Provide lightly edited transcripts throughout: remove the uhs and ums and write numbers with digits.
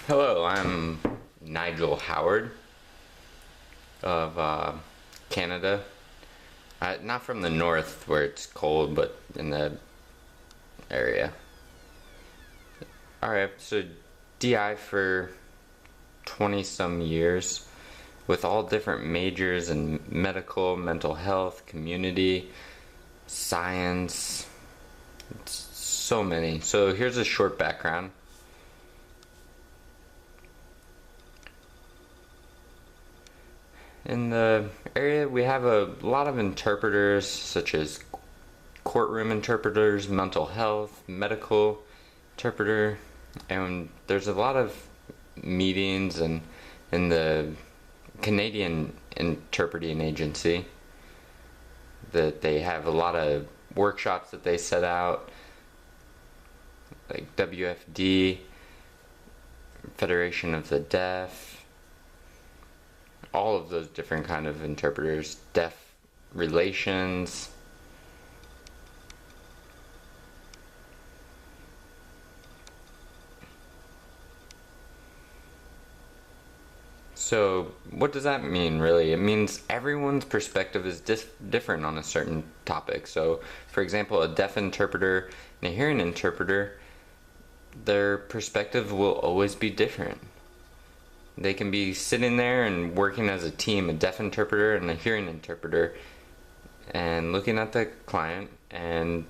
Hello, I'm Nigel Howard of Canada. Not from the north where it's cold, but in the area. Alright, so DI for 20 some years with all different majors in medical, mental health, community, science. It's so many. So here's a short background. In the area, we have a lot of interpreters, such as courtroom interpreters, mental health, medical interpreter, and there's a lot of meetings and in the Canadian Interpreting Agency that they have a lot of workshops that they set out, like WFD, Federation of the Deaf, all of those different kind of interpreters, deaf relations. So what does that mean really? It means everyone's perspective is different on a certain topic. So for example, a deaf interpreter and a hearing interpreter, their perspective will always be different. They can be sitting there and working as a team, a deaf interpreter and a hearing interpreter, and looking at the client and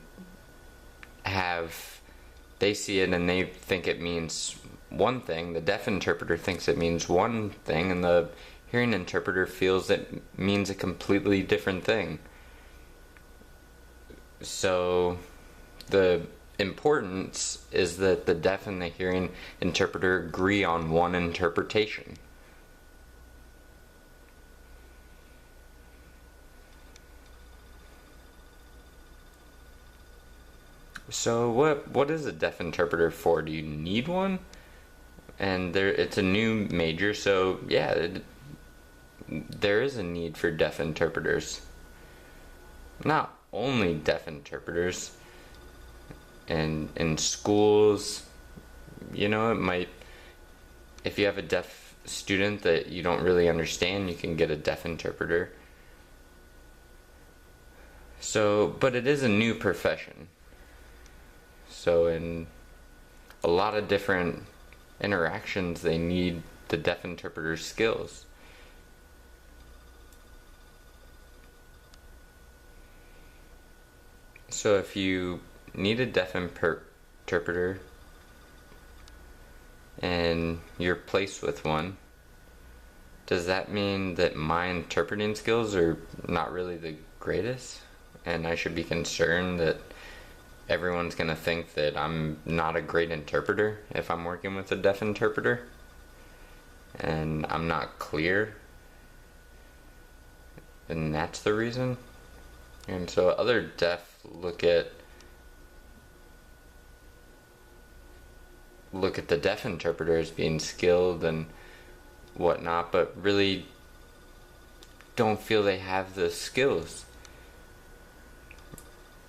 they see it and they think it means one thing. The deaf interpreter thinks it means one thing, and the hearing interpreter feels it means a completely different thing. So the importance is that the deaf and the hearing interpreter agree on one interpretation. So what is a deaf interpreter for? Do you need one? And it's a new major, so yeah, there is a need for deaf interpreters. Not only deaf interpreters. And in schools, it might, if you have a deaf student that you don't really understand, you can get a deaf interpreter. So, but it is a new profession. So in a lot of different interactions, they need the deaf interpreter's skills. So if you need a deaf interpreter and you're placed with one, does that mean that my interpreting skills are not really the greatest and I should be concerned that everyone's gonna think that I'm not a great interpreter if I'm working with a deaf interpreter and I'm not clear, and that's the reason? And so other deaf look at the deaf interpreter as being skilled and whatnot, but really don't feel they have the skills.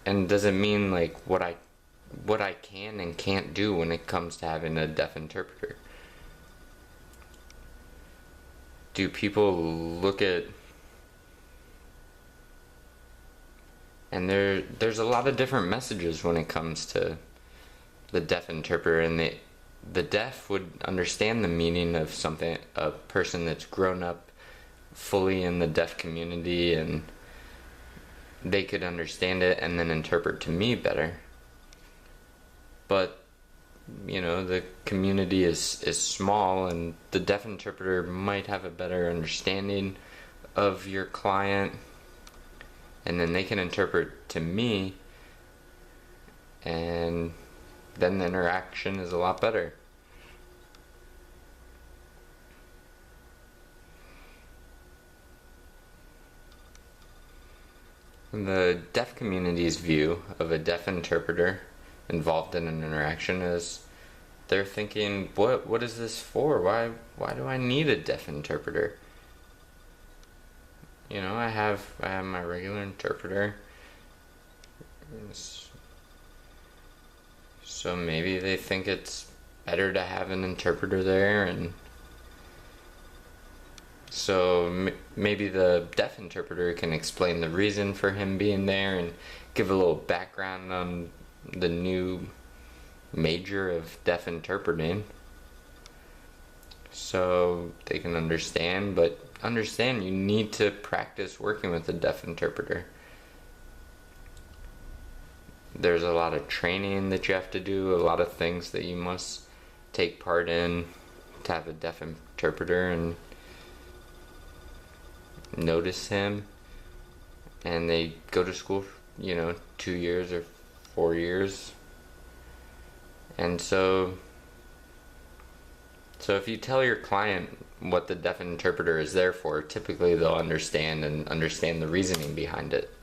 And does it mean like what I can and can't do when it comes to having a deaf interpreter? Do people look at, and there's a lot of different messages when it comes to the deaf interpreter, and the deaf would understand the meaning of something, a person that's grown up fully in the deaf community, and they could understand it and then interpret to me better. But the community is small, and the deaf interpreter might have a better understanding of your client, and then they can interpret to me, and then the interaction is a lot better. The deaf community's view of a deaf interpreter involved in an interaction is they're thinking, what is this for? Why do I need a deaf interpreter? I have my regular interpreter. So maybe they think it's better to have an interpreter there, and so maybe the deaf interpreter can explain the reason for him being there and give a little background on the new major of deaf interpreting so they can understand. But understand, you need to practice working with a deaf interpreter. There's a lot of training that you have to do, a lot of things that you must take part in to have a deaf interpreter and notice him. And they go to school, 2 years or 4 years. And so if you tell your client what the deaf interpreter is there for, typically they'll understand and understand the reasoning behind it.